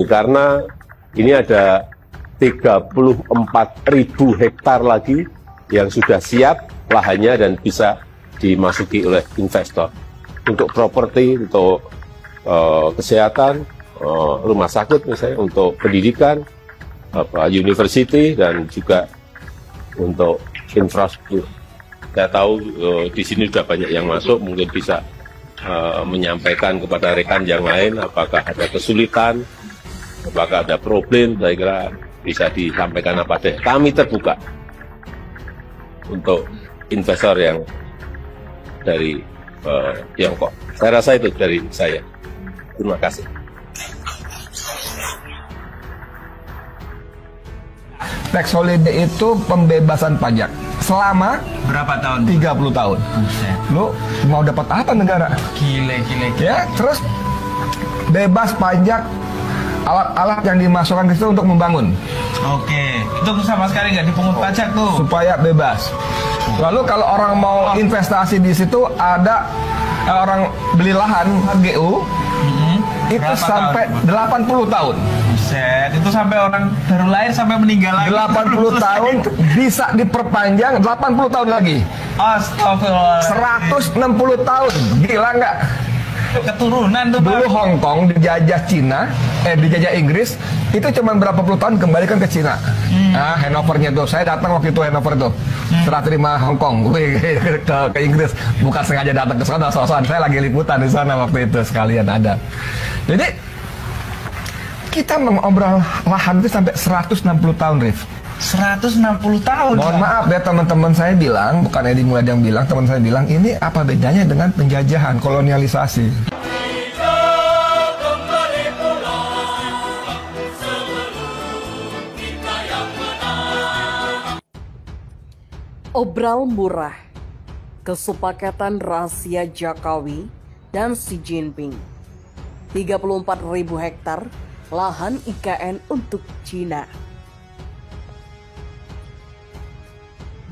Karena ini ada 34.000 hektar lagi yang sudah siap lahannya dan bisa dimasuki oleh investor untuk properti, untuk kesehatan, rumah sakit misalnya, untuk pendidikan, university, dan juga untuk infrastruktur. Saya tahu di sini sudah banyak yang masuk, mungkin bisa menyampaikan kepada rekan yang lain apakah ada kesulitan, apakah ada problem. Saya kira bisa disampaikan apa deh. Kami terbuka untuk investor yang dari Tiongkok. Saya rasa itu dari saya. Terima kasih. Tax holiday itu pembebasan pajak selama berapa tahun? 30 tahun. Buset. Lu mau dapat apa negara? Gile. Ya, terus bebas pajak alat-alat yang dimasukkan ke situ untuk membangun. Oke, itu sama sekali nggak dipungut pajak tuh. Supaya bebas. Lalu kalau orang mau investasi di situ, ada orang beli lahan HGU, itu Berapa sampai tahun? 80 tahun. Buset, itu sampai orang baru lahir sampai meninggal lagi. 80 tahun bisa diperpanjang 80 tahun lagi. Astagfirullah. 160 tahun. Gila nggak? Keturunan tuh, Pak. Dulu Hong Kong dijajah Cina, dijajah Inggris, itu cuma berapa puluh tahun kembalikan ke Cina. Nah, Hanovernya tuh, saya datang waktu itu Hanover tuh, serah terima Hong Kong ke Inggris, bukan sengaja datang ke sana, soal saya lagi liputan di sana waktu itu sekalian ada. Jadi kita mengobrol lahan itu sampai 160 tahun, Rif. 160 tahun. Mohon maaf ya teman-teman saya bilang, bukan Edi Mulyadi yang bilang, teman saya bilang, ini apa bedanya dengan penjajahan, kolonialisasi? Obral murah, kesepakatan rahasia Jokowi dan Xi Jinping. 34.000 hektar lahan IKN untuk Cina.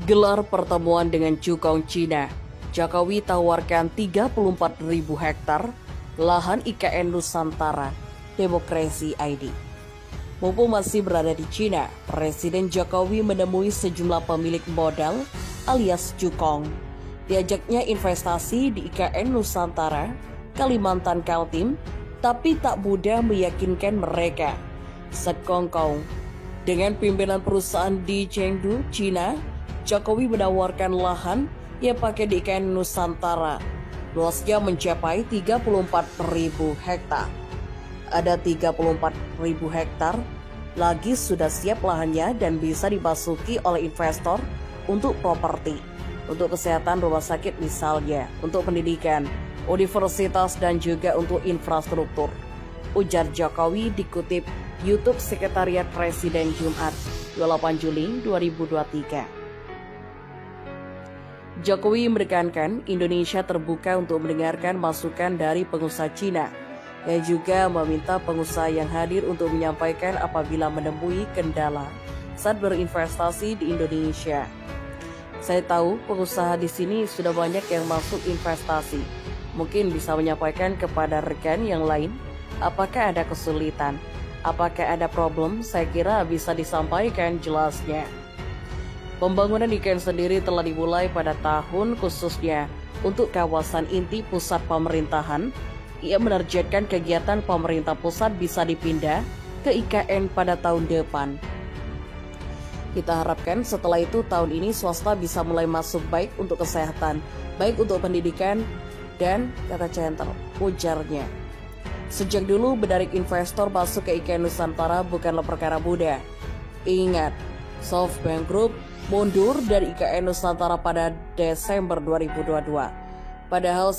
Gelar pertemuan dengan Cukong Cina, Jokowi tawarkan 34.000 hektar lahan IKN Nusantara, Demokrasi ID. Mumpung masih berada di Cina, Presiden Jokowi menemui sejumlah pemilik modal alias Cukong. Diajaknya investasi di IKN Nusantara, Kalimantan Kaltim, tapi tak mudah meyakinkan mereka. Sekongkong, dengan pimpinan perusahaan di Chengdu, Cina, Jokowi menawarkan lahan yang pakai di IKN Nusantara. Luasnya mencapai 34.000 hektar. Ada 34.000 hektar lagi sudah siap lahannya dan bisa dimasuki oleh investor untuk properti, untuk kesehatan rumah sakit misalnya, untuk pendidikan, universitas dan juga untuk infrastruktur. Ujar Jokowi dikutip YouTube Sekretariat Presiden Jumat 28 Juli 2023. Jokowi menekankan Indonesia terbuka untuk mendengarkan masukan dari pengusaha Cina yang juga meminta pengusaha yang hadir untuk menyampaikan apabila menemui kendala saat berinvestasi di Indonesia. Saya tahu pengusaha di sini sudah banyak yang masuk investasi. Mungkin bisa menyampaikan kepada rekan yang lain apakah ada kesulitan, apakah ada problem, saya kira bisa disampaikan jelasnya. Pembangunan IKN sendiri telah dimulai pada tahun khususnya untuk kawasan inti pusat pemerintahan. Ia menargetkan kegiatan pemerintah pusat bisa dipindah ke IKN pada tahun depan. Kita harapkan setelah itu tahun ini swasta bisa mulai masuk baik untuk kesehatan, baik untuk pendidikan, dan kata center, ujarnya. Sejak dulu menarik investor masuk ke IKN Nusantara bukanlah perkara mudah. Ingat, SoftBank Group mundur dari IKN Nusantara pada Desember 2022. Padahal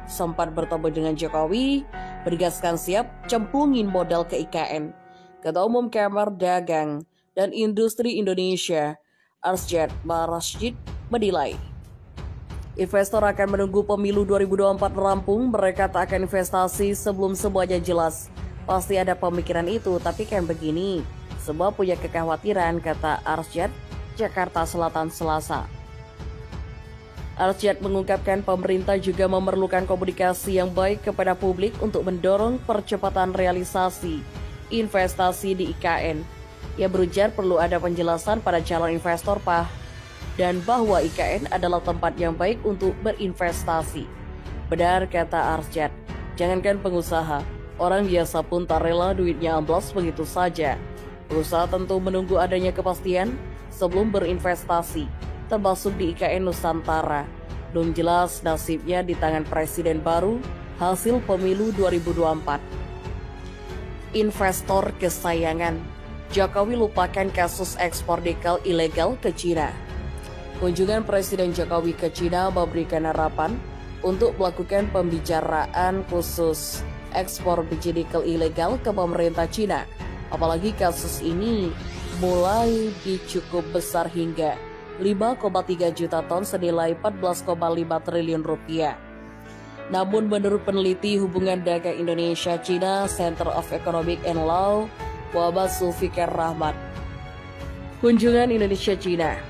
sempat bertemu dengan Jokowi, bergaskan siap cemplungin modal ke IKN. Ketua Umum Kamar Dagang dan Industri Indonesia, Arsyad Marashid, menilai investor akan menunggu pemilu 2024 rampung, mereka tak akan investasi sebelum semuanya jelas. Pasti ada pemikiran itu, tapi kan begini, semua punya kekhawatiran, kata Arsyad, Jakarta Selatan Selasa. Arsyad mengungkapkan pemerintah juga memerlukan komunikasi yang baik kepada publik untuk mendorong percepatan realisasi investasi di IKN. Ia berujar perlu ada penjelasan pada calon investor dan bahwa IKN adalah tempat yang baik untuk berinvestasi. Benar kata Arsyad, jangankan pengusaha, orang biasa pun tak rela duitnya amblas begitu saja. Pengusaha tentu menunggu adanya kepastian sebelum berinvestasi, termasuk di IKN Nusantara. Belum jelas nasibnya di tangan presiden baru hasil pemilu 2024. Investor kesayangan, Jokowi lupakan kasus ekspor nikel ilegal ke Cina. Kunjungan Presiden Jokowi ke Cina memberikan harapan untuk melakukan pembicaraan khusus ekspor biji nikel ilegal ke pemerintah Cina. Apalagi kasus ini mulai cukup besar hingga 5,3 juta ton senilai 14,5 triliun rupiah. Namun menurut peneliti hubungan dagang Indonesia-Cina Center of Economic and Law, Muhammad Zulfikar Rahmat, kunjungan Indonesia-Cina,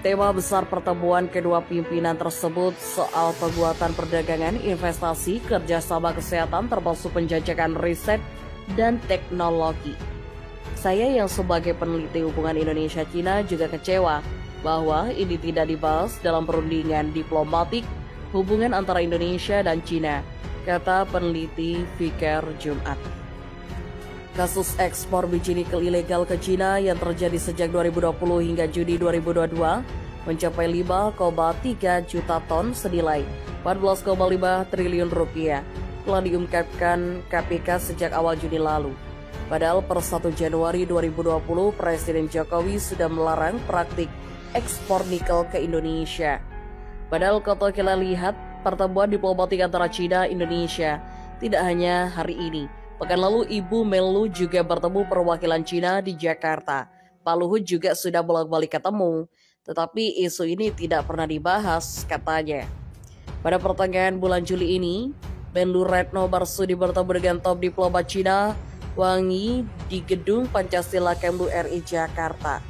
tema besar pertemuan kedua pimpinan tersebut soal penguatan perdagangan, investasi, kerjasama kesehatan termasuk penjajakan riset dan teknologi. Saya yang sebagai peneliti hubungan Indonesia-Cina juga kecewa bahwa ini tidak dibahas dalam perundingan diplomatik hubungan antara Indonesia dan Cina, kata peneliti Fikar Jumat. Kasus ekspor biji nikel ilegal ke Cina yang terjadi sejak 2020 hingga Juni 2022 mencapai 5,3 juta ton senilai 14,5 triliun rupiah telah diungkapkan KPK sejak awal Juni lalu. Padahal per 1 Januari 2020 Presiden Jokowi sudah melarang praktik ekspor nikel ke Indonesia. Padahal kalau kita lihat pertemuan diplomatik antara Cina Indonesia tidak hanya hari ini. Pekan lalu Ibu Menlu juga bertemu perwakilan Cina di Jakarta. Pak Luhut juga sudah bolak-balik ketemu, tetapi isu ini tidak pernah dibahas katanya. Pada pertengahan bulan Juli ini, Menlu Retno Marsudi bertemu dengan top diplomat Cina Wang Yi di Gedung Pancasila Kemlu RI Jakarta.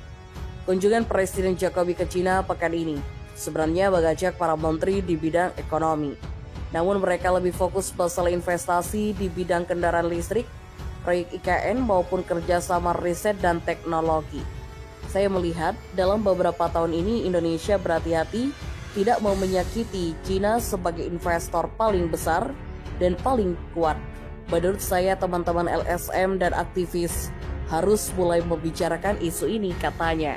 Kunjungan Presiden Jokowi ke Cina pekan ini sebenarnya mengajak para menteri di bidang ekonomi. Namun mereka lebih fokus masalah investasi di bidang kendaraan listrik, proyek IKN maupun kerjasama riset dan teknologi. Saya melihat dalam beberapa tahun ini Indonesia berhati-hati tidak mau menyakiti Cina sebagai investor paling besar dan paling kuat. Menurut saya teman-teman LSM dan aktivis harus mulai membicarakan isu ini, katanya.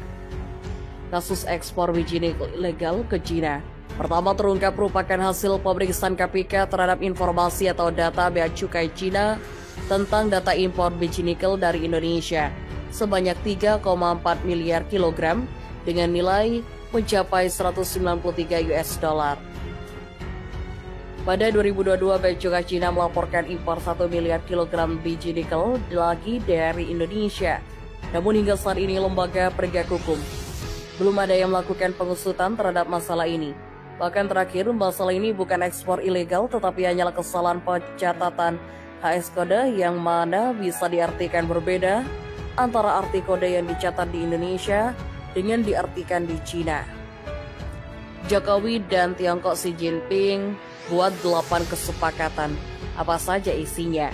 Kasus ekspor biji nikel ilegal ke Cina pertama terungkap merupakan hasil pemeriksaan KPK terhadap informasi atau data bea cukai Cina tentang data impor biji nikel dari Indonesia sebanyak 3,4 miliar kilogram dengan nilai mencapai 193 US dollar. Pada 2022, bea cukai Cina melaporkan impor 1 miliar kilogram biji nikel lagi dari Indonesia. Namun hingga saat ini lembaga penegak hukum belum ada yang melakukan pengusutan terhadap masalah ini. Bahkan terakhir, masalah ini bukan ekspor ilegal tetapi hanyalah kesalahan pencatatan HS kode yang mana bisa diartikan berbeda antara arti kode yang dicatat di Indonesia dengan diartikan di Cina. Jokowi dan Tiongkok Xi Jinping buat 8 kesepakatan. Apa saja isinya?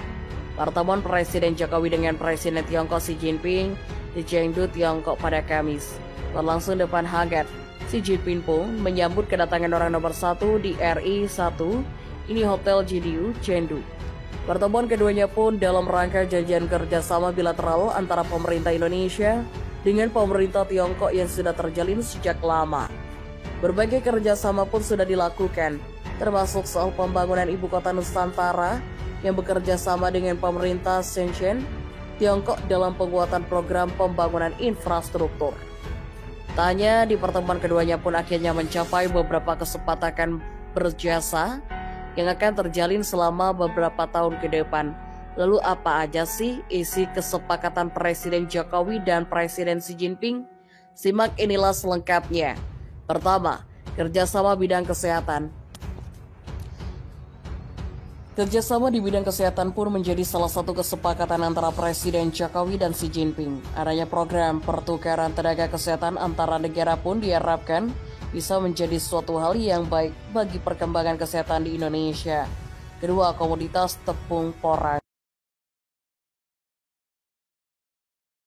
Pertemuan Presiden Jokowi dengan Presiden Tiongkok Xi Jinping di Chengdu, Tiongkok pada Kamis berlangsung depan hangat. Xi Jinping pun menyambut kedatangan orang nomor 1 di RI 1, ini Hotel Jidiu, Chengdu. Pertemuan keduanya pun dalam rangka janjian kerjasama bilateral antara pemerintah Indonesia dengan pemerintah Tiongkok yang sudah terjalin sejak lama. Berbagai kerjasama pun sudah dilakukan, termasuk soal pembangunan ibu kota Nusantara yang bekerja sama dengan pemerintah Shenzhen, Tiongkok dalam penguatan program pembangunan infrastruktur. Tanya di pertemuan keduanya pun akhirnya mencapai beberapa kesepakatan berjasa yang akan terjalin selama beberapa tahun ke depan. Lalu apa aja sih isi kesepakatan Presiden Jokowi dan Presiden Xi Jinping? Simak inilah selengkapnya. Pertama, kerjasama bidang kesehatan. Kerjasama di bidang kesehatan pun menjadi salah satu kesepakatan antara Presiden Jokowi dan Xi Jinping. Adanya program pertukaran tenaga kesehatan antara negara pun diharapkan bisa menjadi suatu hal yang baik bagi perkembangan kesehatan di Indonesia. Kedua, komoditas tepung porang.